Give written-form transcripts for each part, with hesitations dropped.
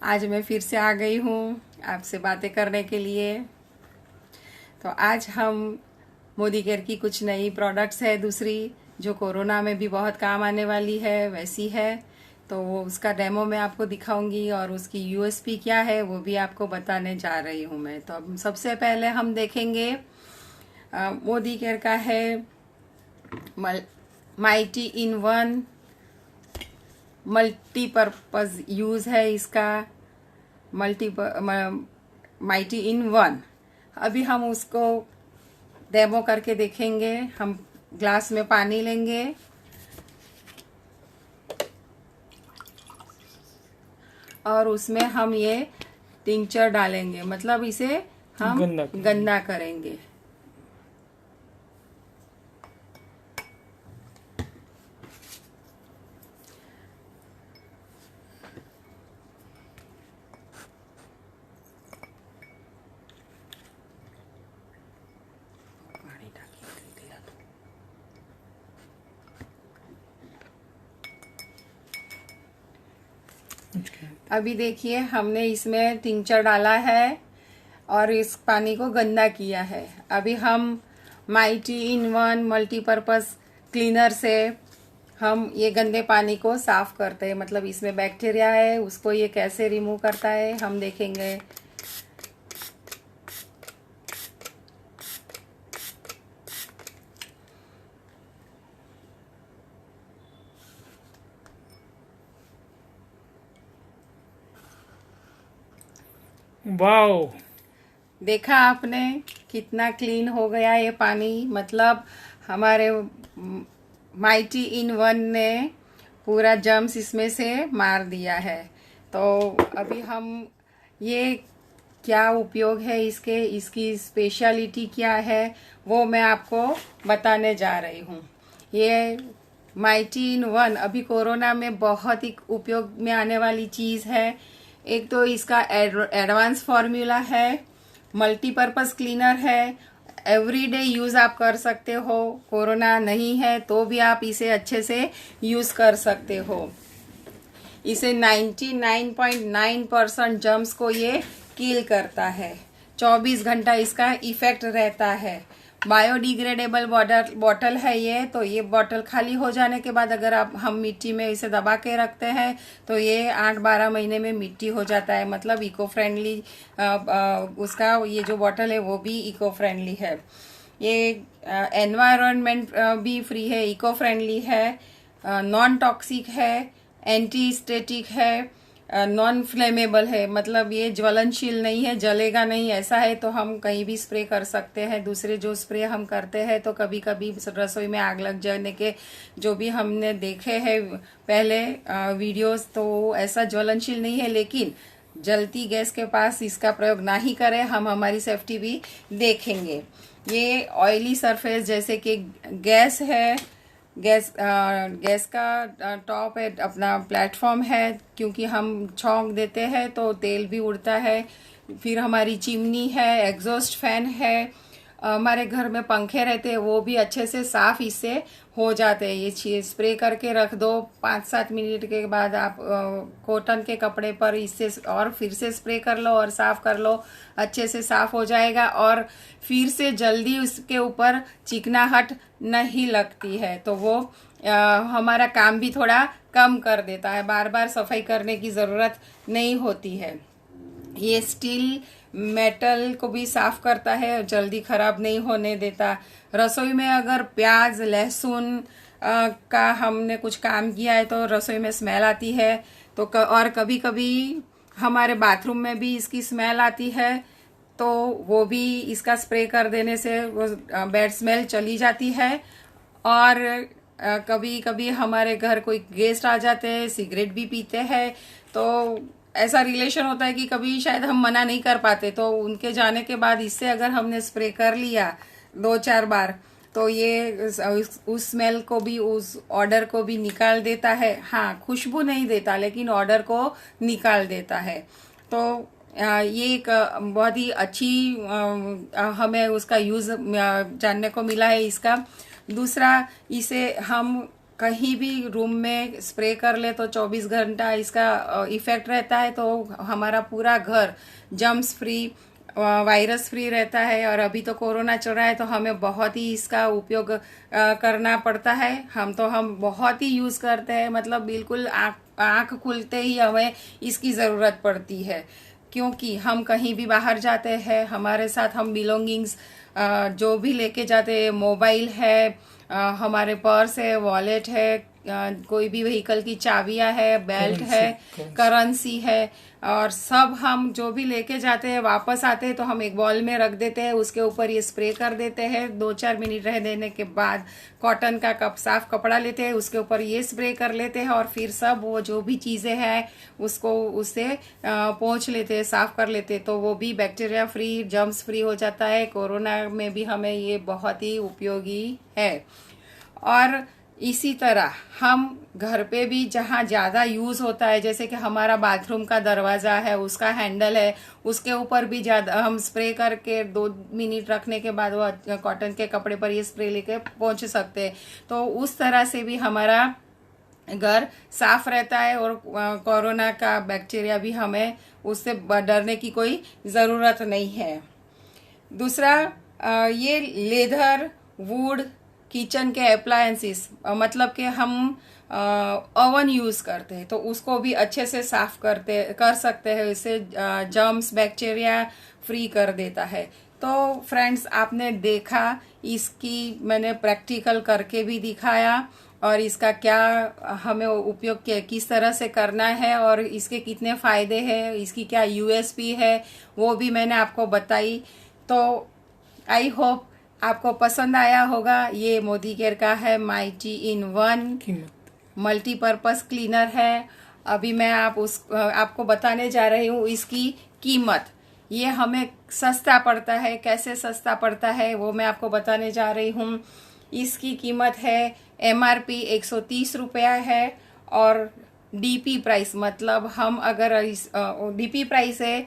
आज मैं फिर से आ गई हूँ आपसे बातें करने के लिए। तो आज हम मोदी केयर की कुछ नई प्रोडक्ट्स है दूसरी जो कोरोना में भी बहुत काम आने वाली है वैसी है। तो वो उसका डेमो मैं आपको दिखाऊंगी और उसकी यूएसपी क्या है वो भी आपको बताने जा रही हूँ मैं। तो अब सबसे पहले हम देखेंगे मोदी केयर का है mighty in one, multipurpose use है इसका, माइटी इन वन। अभी हम उसको डेमो करके देखेंगे। हम ग्लास में पानी लेंगे और उसमें हम ये टिंचर डालेंगे, मतलब इसे हम गंदा करेंगे। अभी देखिए हमने इसमें टिंचर डाला है और इस पानी को गंदा किया है। अभी हम mighty in one multipurpose cleaner से हम ये गंदे पानी को साफ करते हैं, मतलब इसमें बैक्टीरिया है उसको ये कैसे रिमूव करता है हम देखेंगे। वाओ, देखा आपने कितना क्लीन हो गया ये पानी, मतलब हमारे माइटी इन वन ने पूरा जर्म्स इसमें से मार दिया है। तो अभी हम ये क्या उपयोग है इसके, इसकी स्पेशलिटी क्या है वो मैं आपको बताने जा रही हूँ। ये माइटी इन वन अभी कोरोना में बहुत ही उपयोग में आने वाली चीज है। एक तो इसका एडवांस फॉर्मूला है, मल्टीपर्पज क्लीनर है, एवरीडे यूज आप कर सकते हो। कोरोना नहीं है तो भी आप इसे अच्छे से यूज कर सकते हो। इसे 99.9% जर्म्स को ये किल करता है। 24 घंटा इसका इफेक्ट रहता है। बायोडिग्रेडेबल बॉटल है ये, तो ये बॉटल खाली हो जाने के बाद अगर हम मिट्टी में इसे दबा के रखते हैं तो ये 8-12 महीने में मिट्टी हो जाता है। मतलब इको फ्रेंडली उसका ये जो बॉटल है वो भी इको फ्रेंडली है। ये एनवायरनमेंट भी फ्री है, इको फ्रेंडली है, नॉन टॉक्सिक है, एंटी स्टेटिक है, नॉन फ्लेमेबल है, मतलब ये ज्वलनशील नहीं है, जलेगा नहीं। ऐसा है तो हम कहीं भी स्प्रे कर सकते हैं। दूसरे जो स्प्रे हम करते हैं तो कभी कभी रसोई में आग लग जाने के जो भी हमने देखे हैं पहले वीडियोस, तो ऐसा ज्वलनशील नहीं है। लेकिन जलती गैस के पास इसका प्रयोग ना ही करें, हम हमारी सेफ्टी भी देखेंगे। ये ऑयली सरफेस जैसे कि गैस है, गैस का टॉप है, अपना प्लेटफॉर्म है, क्योंकि हम छौंक देते हैं तो तेल भी उड़ता है। फिर हमारी चिमनी है, एग्जॉस्ट फैन है, हमारे घर में पंखे रहते हैं वो भी अच्छे से साफ इससे हो जाते हैं। ये चीज स्प्रे करके रख दो, 5-7 मिनट के बाद आप कॉटन के कपड़े पर इससे और फिर से स्प्रे कर लो और साफ कर लो, अच्छे से साफ हो जाएगा। और फिर से जल्दी उसके ऊपर चिकनाहट नहीं लगती है, तो वो हमारा काम भी थोड़ा कम कर देता है। बार बार सफाई करने की जरूरत नहीं होती है। ये स्टील मेटल को भी साफ करता है, जल्दी खराब नहीं होने देता। रसोई में अगर प्याज लहसुन का हमने कुछ काम किया है तो रसोई में स्मेल आती है, तो और कभी कभी हमारे बाथरूम में भी इसकी स्मेल आती है, तो वो भी इसका स्प्रे कर देने से वो बैड स्मेल चली जाती है। और कभी कभी हमारे घर कोई गेस्ट आ जाते हैं, सिगरेट भी पीते हैं, तो ऐसा रिलेशन होता है कि कभी शायद हम मना नहीं कर पाते, तो उनके जाने के बाद इससे अगर हमने स्प्रे कर लिया 2-4 बार तो ये उस स्मेल को भी, उस ऑर्डर को भी निकाल देता है। हाँ, खुशबू नहीं देता लेकिन ऑर्डर को निकाल देता है। तो ये एक बहुत ही अच्छी हमें उसका यूज जानने को मिला है इसका। दूसरा, इसे हम कहीं भी रूम में स्प्रे कर ले तो 24 घंटा इसका इफेक्ट रहता है, तो हमारा पूरा घर जम्स फ्री, वायरस फ्री रहता है। और अभी तो कोरोना चल रहा है तो हमें बहुत ही इसका उपयोग करना पड़ता है। हम बहुत ही यूज करते हैं, मतलब बिल्कुल आँख खुलते ही हमें इसकी जरूरत पड़ती है, क्योंकि हम कहीं भी बाहर जाते हैं, हमारे साथ हम बिलोंगिंग्स जो भी लेके जाते हैं, मोबाइल है, हमारे पर्स है, वॉलेट है, कोई भी व्हीकल की चाबियां है, बेल्ट है, करेंसी है, और सब हम जो भी लेके जाते हैं वापस आते हैं तो हम एक बॉल में रख देते हैं, उसके ऊपर ये स्प्रे कर देते हैं। 2-4 मिनट रह देने के बाद कॉटन का साफ कपड़ा लेते हैं, उसके ऊपर ये स्प्रे कर लेते हैं, और फिर सब वो जो भी चीजें हैं उससे पोंछ लेते हैं, साफ कर लेते हैं, तो वो भी बैक्टीरिया फ्री, जर्म्स फ्री हो जाता है। कोरोना में भी हमें ये बहुत ही उपयोगी है। और इसी तरह हम घर पे भी जहाँ ज्यादा यूज होता है, जैसे कि हमारा बाथरूम का दरवाजा है, उसका हैंडल है, उसके ऊपर भी ज्यादा हम स्प्रे करके 2 मिनट रखने के बाद वो कॉटन के कपड़े पर ये स्प्रे लेके पहुंच सकते हैं। तो उस तरह से भी हमारा घर साफ रहता है, और कोरोना का बैक्टीरिया भी हमें उससे डरने की कोई जरूरत नहीं है। दूसरा, ये लेदर, वुड, किचन के अप्लायंसेस, मतलब कि हम ओवन यूज करते हैं तो उसको भी अच्छे से साफ कर सकते हैं, इससे जर्म्स बैक्टीरिया फ्री कर देता है। तो फ्रेंड्स, आपने देखा, इसकी मैंने प्रैक्टिकल करके भी दिखाया, और इसका क्या हमें उपयोग किस तरह से करना है, और इसके कितने फायदे हैं, इसकी क्या यूएसपी है, वो भी मैंने आपको बताई। तो आई होप आपको पसंद आया होगा। ये मोदी केयर का है mighty in one multipurpose cleaner है। अभी मैं आपको बताने जा रही हूँ इसकी कीमत। ये हमें सस्ता पड़ता है, कैसे सस्ता पड़ता है वो मैं आपको बताने जा रही हूँ। इसकी कीमत है MRP 130 रुपया है, और DP प्राइस, मतलब हम अगर DP प्राइस है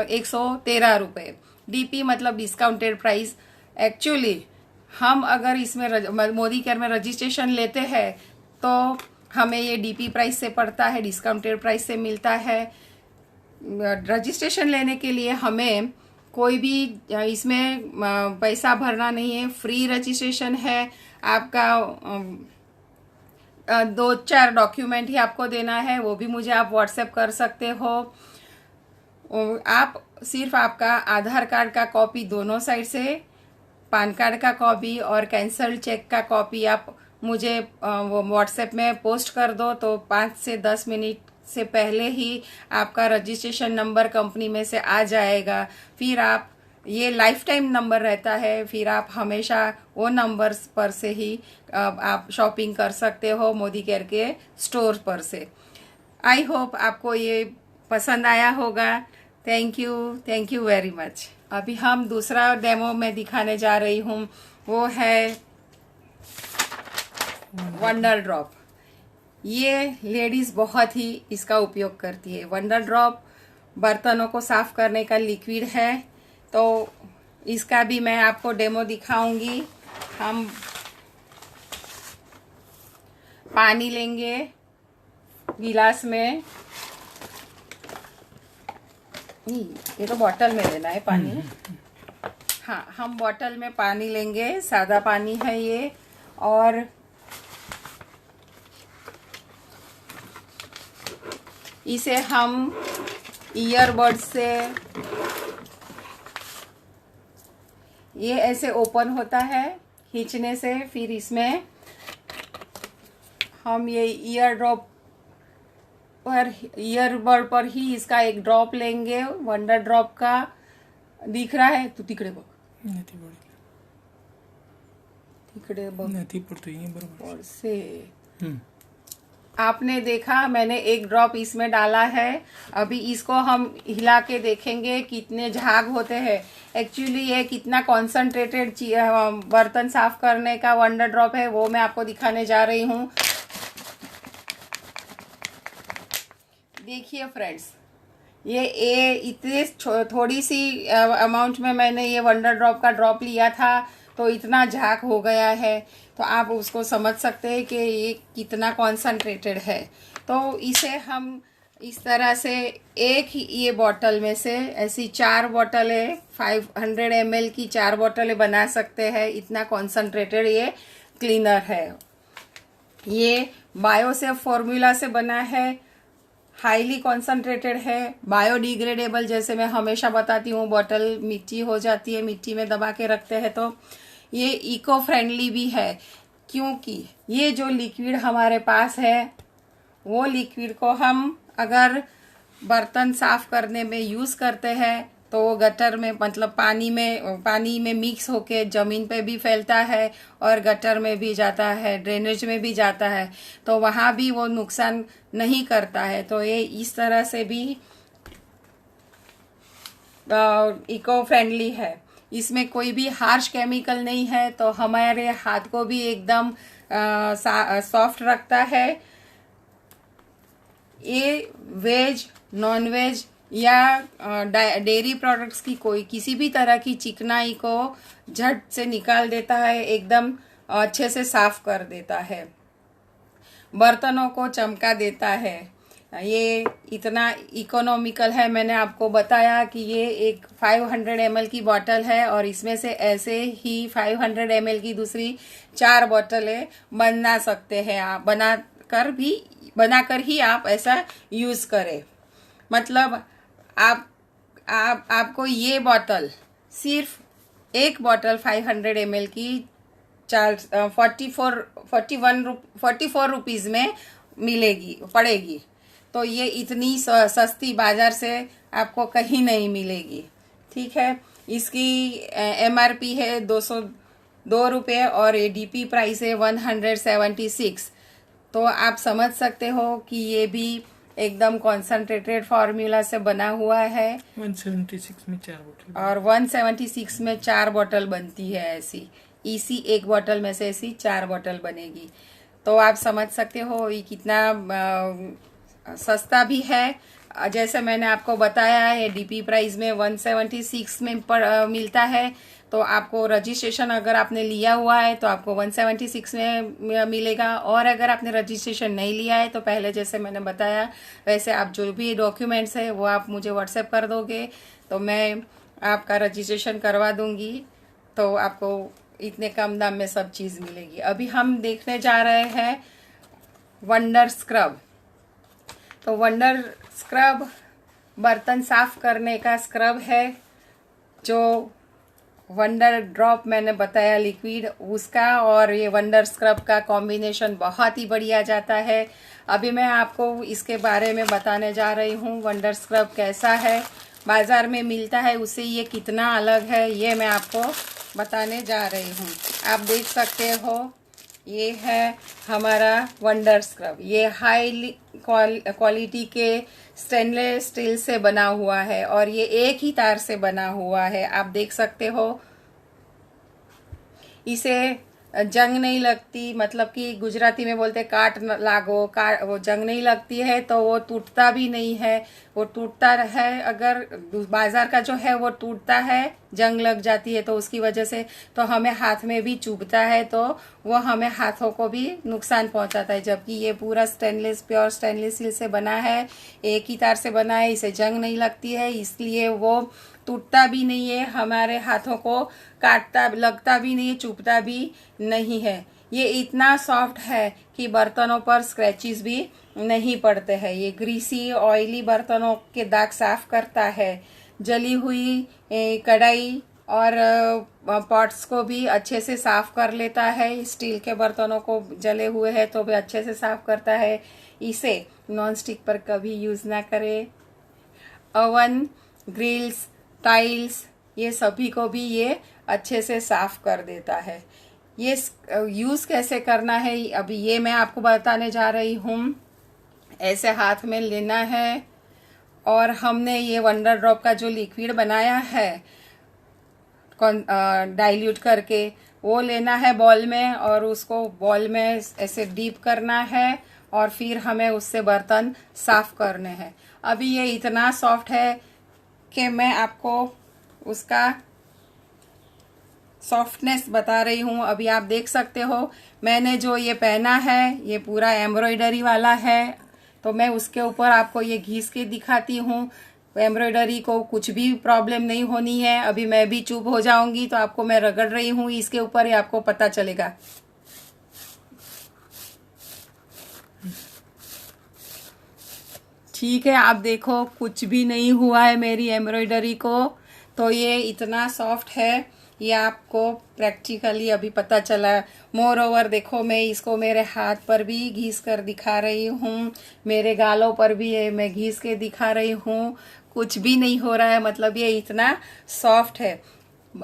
113 रुपये। DP मतलब डिस्काउंटेड प्राइस। एक्चुअली हम अगर इसमें मोदी केयर में रजिस्ट्रेशन लेते हैं तो हमें ये DP प्राइस से पड़ता है, डिस्काउंटेड प्राइस से मिलता है। रजिस्ट्रेशन लेने के लिए हमें कोई भी इसमें पैसा भरना नहीं है, फ्री रजिस्ट्रेशन है। आपका 2-4 डॉक्यूमेंट ही आपको देना है, वो भी मुझे आप व्हाट्सएप कर सकते हो। आप सिर्फ आपका आधार कार्ड का कॉपी दोनों साइड से, पैन कार्ड का कॉपी और कैंसल चेक का कॉपी आप मुझे वो व्हाट्सएप में पोस्ट कर दो, तो 5 से 10 मिनट से पहले ही आपका रजिस्ट्रेशन नंबर कंपनी में से आ जाएगा। फिर आप, ये लाइफ टाइम नंबर रहता है, फिर आप हमेशा वो नंबर पर से ही आप शॉपिंग कर सकते हो मोदी केयर के स्टोर पर से। आई होप आपको ये पसंद आया होगा। Thank you very much. अभी हम दूसरा डेमो में दिखाने जा रही हूँ, वो है वंडर ड्रॉप। ये लेडीज बहुत ही इसका उपयोग करती है। वंडर ड्रॉप बर्तनों को साफ करने का लिक्विड है, तो इसका भी मैं आपको डेमो दिखाऊंगी। हम पानी लेंगे गिलास में, नहीं ये तो बॉटल में लेना है पानी। हाँ, हम बॉटल में पानी लेंगे, सादा पानी है ये, और इसे हम ईयरबड से, ये ऐसे ओपन होता है खींचने से, फिर इसमें हम ये ईयरबड पर ही इसका एक ड्रॉप लेंगे, वंडर ड्रॉप का। दिख रहा है? तू तिकडे बघ, तिकडे बघ से। आपने देखा, मैंने एक ड्रॉप इसमें डाला है। अभी इसको हम हिला के देखेंगे कितने झाग होते हैं। एक्चुअली ये कितना कॉन्सेंट्रेटेड बर्तन साफ करने का वंडर ड्रॉप है, वो मैं आपको दिखाने जा रही हूँ। देखिए फ्रेंड्स, ये इतने थोड़ी सी अमाउंट में मैंने ये वंडर ड्रॉप का ड्रॉप लिया था, तो इतना झाग हो गया है, तो आप उसको समझ सकते हैं कि ये कितना कॉन्सनट्रेटेड है। तो इसे हम इस तरह से एक ही ये बॉटल में से ऐसी 4 बोतलें 500 ml की 4 बोतलें बना सकते हैं। इतना कॉन्सनट्रेटेड ये क्लीनर है। ये बायोसेफ फॉर्मूला से बना है, हाईली कॉन्सनट्रेटेड है, बायोडिग्रेडेबल। जैसे मैं हमेशा बताती हूँ, बॉटल मिट्टी हो जाती है, मिट्टी में दबा के रखते हैं, तो ये इको फ्रेंडली भी है, क्योंकि ये जो लिक्विड हमारे पास है वो लिक्विड को हम अगर बर्तन साफ करने में यूज करते हैं तो वो गटर में, मतलब पानी में मिक्स होके जमीन पे भी फैलता है और गटर में भी जाता है, ड्रेनेज में भी जाता है, तो वहां भी वो नुकसान नहीं करता है। तो ये इस तरह से भी इको फ्रेंडली है। इसमें कोई भी हार्श केमिकल नहीं है, तो हमारे हाथ को भी एकदम सॉफ्ट रखता है। ये वेज, नॉन वेज या डेयरी प्रोडक्ट्स की कोई किसी भी तरह की चिकनाई को झट से निकाल देता है, एकदम अच्छे से साफ कर देता है, बर्तनों को चमका देता है। ये इतना इकोनॉमिकल है। मैंने आपको बताया कि ये एक 500 ml की बोतल है और इसमें से ऐसे ही 500 ml की दूसरी 4 बोतलें बना सकते हैं आप। बनाकर ही आप ऐसा यूज करें। मतलब आपको ये बोतल, सिर्फ एक बोतल 500 ml की 44 रुपीज में पड़ेगी। तो ये इतनी सस्ती बाजार से आपको कहीं नहीं मिलेगी। ठीक है, इसकी MRP है 202 रुपये और ADP प्राइस है 176। तो आप समझ सकते हो कि ये भी एकदम कॉन्सनट्रेटेड फॉर्मूला से बना हुआ है। 176 में 4 बोतल और 176 में 4 बोतल बनती है ऐसी। इसी एक बोतल में से ऐसी 4 बोतल बनेगी। तो आप समझ सकते हो ये कितना सस्ता भी है। जैसे मैंने आपको बताया है, DP प्राइस में 176 में मिलता है। तो आपको रजिस्ट्रेशन अगर आपने लिया हुआ है तो आपको 176 में मिलेगा, और अगर आपने रजिस्ट्रेशन नहीं लिया है तो पहले जैसे मैंने बताया वैसे आप जो भी डॉक्यूमेंट्स है वो आप मुझे व्हाट्सएप कर दोगे तो मैं आपका रजिस्ट्रेशन करवा दूंगी। तो आपको इतने कम दाम में सब चीज़ मिलेगी। अभी हम देखने जा रहे हैं वंडर स्क्रब। तो वंडर स्क्रब बर्तन साफ करने का स्क्रब है। जो वंडर ड्रॉप मैंने बताया लिक्विड, उसका और ये वंडर स्क्रब का कॉम्बिनेशन बहुत ही बढ़िया जाता है। अभी मैं आपको इसके बारे में बताने जा रही हूँ। वंडर स्क्रब कैसा है, बाजार में मिलता है उससे ये कितना अलग है, ये मैं आपको बताने जा रही हूँ। आप देख सकते हो, ये है हमारा वंडर स्क्रब। ये हाई क्वालिटी के स्टेनलेस स्टील से बना हुआ है और ये एक ही तार से बना हुआ है। आप देख सकते हो, इसे जंग नहीं लगती, मतलब कि गुजराती में बोलते काट लागो, वो जंग नहीं लगती है, तो वो टूटता भी नहीं है। वो टूटता है, अगर बाजार का जो है वो टूटता है, जंग लग जाती है तो उसकी वजह से तो हमें हाथ में भी चुभता है, तो वो हमें हाथों को भी नुकसान पहुंचाता है। जबकि ये पूरा प्योर स्टेनलेस स्टील से बना है, एक ही तार से बना है, इसे जंग नहीं लगती है, इसलिए वो टूटता भी नहीं है, हमारे हाथों को लगता भी नहीं है, चुभता भी नहीं है। ये इतना सॉफ्ट है कि बर्तनों पर स्क्रैचेस भी नहीं पड़ते हैं। ये ग्रीसी ऑयली बर्तनों के दाग साफ करता है। जली हुई कढ़ाई और पॉट्स को भी अच्छे से साफ कर लेता है। स्टील के बर्तनों को जले हुए हैं तो भी अच्छे से साफ करता है। इसे नॉन स्टिक पर कभी यूज ना करें। ओवन, ग्रिल्स, टाइल्स, ये सभी को भी ये अच्छे से साफ कर देता है। ये यूज कैसे करना है अभी ये मैं आपको बताने जा रही हूँ। ऐसे हाथ में लेना है और हमने ये वंडर ड्रॉप का जो लिक्विड बनाया है डाइल्यूट करके, वो लेना है बॉल में और उसको बॉल में ऐसे डीप करना है और फिर हमें उससे बर्तन साफ करने हैं। अभी ये इतना सॉफ्ट है कि मैं आपको उसका सॉफ्टनेस बता रही हूँ। अभी आप देख सकते हो मैंने जो ये पहना है ये पूरा एम्ब्रॉयडरी वाला है, तो मैं उसके ऊपर आपको ये घिस के दिखाती हूँ। एम्ब्रॉयडरी को कुछ भी प्रॉब्लम नहीं होनी है। अभी मैं भी चुप हो जाऊंगी तो आपको मैं रगड़ रही हूँ इसके ऊपर, ही आपको पता चलेगा। ठीक है, आप देखो कुछ भी नहीं हुआ है मेरी एम्ब्रॉयडरी को, तो ये इतना सॉफ्ट है, ये आपको प्रैक्टिकली अभी पता चला। मोर ओवर देखो मैं इसको मेरे हाथ पर भी घिस कर दिखा रही हूँ, मेरे गालों पर भी है मैं घिस के दिखा रही हूँ, कुछ भी नहीं हो रहा है। मतलब ये इतना सॉफ्ट है।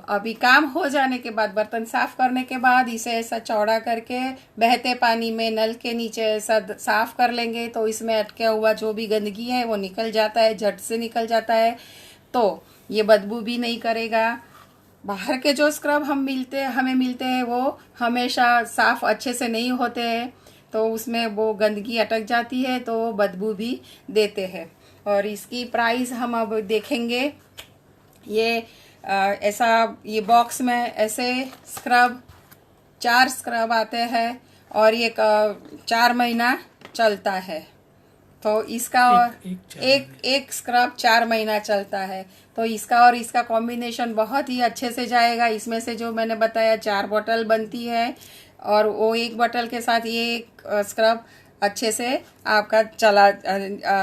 अभी काम हो जाने के बाद, बर्तन साफ करने के बाद इसे ऐसा चौड़ा करके बहते पानी में नल के नीचे ऐसा साफ कर लेंगे तो इसमें अटका हुआ जो भी गंदगी है वो निकल जाता है, झट से निकल जाता है, तो ये बदबू भी नहीं करेगा। बाहर के जो स्क्रब हमें मिलते हैं वो हमेशा साफ अच्छे से नहीं होते हैं, तो उसमें वो गंदगी अटक जाती है तो बदबू भी देते हैं। और इसकी प्राइस हम अब देखेंगे। ये ऐसा ये बॉक्स में ऐसे स्क्रब 4 स्क्रब आते हैं और ये 4 महीना चलता है। तो इसका और एक स्क्रब 4 महीना चलता है, तो इसका और इसका कॉम्बिनेशन बहुत ही अच्छे से जाएगा। इसमें से जो मैंने बताया 4 बोतल बनती है और वो एक बोतल के साथ ये एक स्क्रब अच्छे से आपका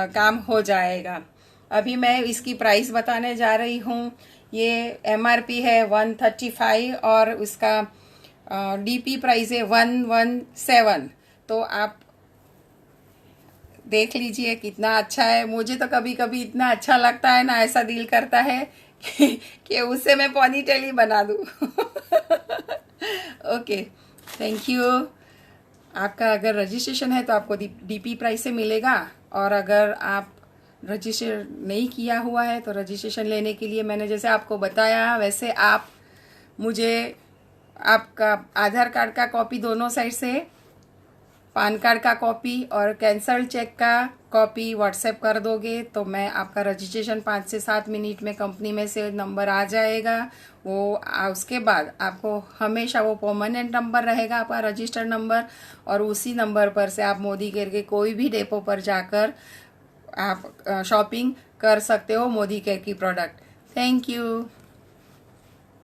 काम हो जाएगा। अभी मैं इसकी प्राइस बताने जा रही हूँ। ये MRP है 135 और उसका DP प्राइस है 117। तो आप देख लीजिए कितना अच्छा है। मुझे तो कभी कभी इतना अच्छा लगता है ना, ऐसा दिल करता है कि उससे मैं पोनीटेल ही बना दूँ। Okay, thank you. आपका अगर रजिस्ट्रेशन है तो आपको DP प्राइस से मिलेगा, और अगर आप रजिस्टर नहीं किया हुआ है तो रजिस्ट्रेशन लेने के लिए मैंने जैसे आपको बताया वैसे आप मुझे आपका आधार कार्ड का कॉपी दोनों साइड से, पान कार्ड का कॉपी और कैंसल चेक का कॉपी व्हाट्सएप कर दोगे तो मैं आपका रजिस्ट्रेशन 5 से 7 मिनट में कंपनी में से नंबर आ जाएगा। वो उसके बाद आपको हमेशा वो परमानेंट नंबर रहेगा आपका रजिस्टर्ड नंबर, और उसी नंबर पर से आप मोदी केयर के कोई भी डेपो पर जाकर आप शॉपिंग कर सकते हो मोदी केयर की प्रोडक्ट। Thank you.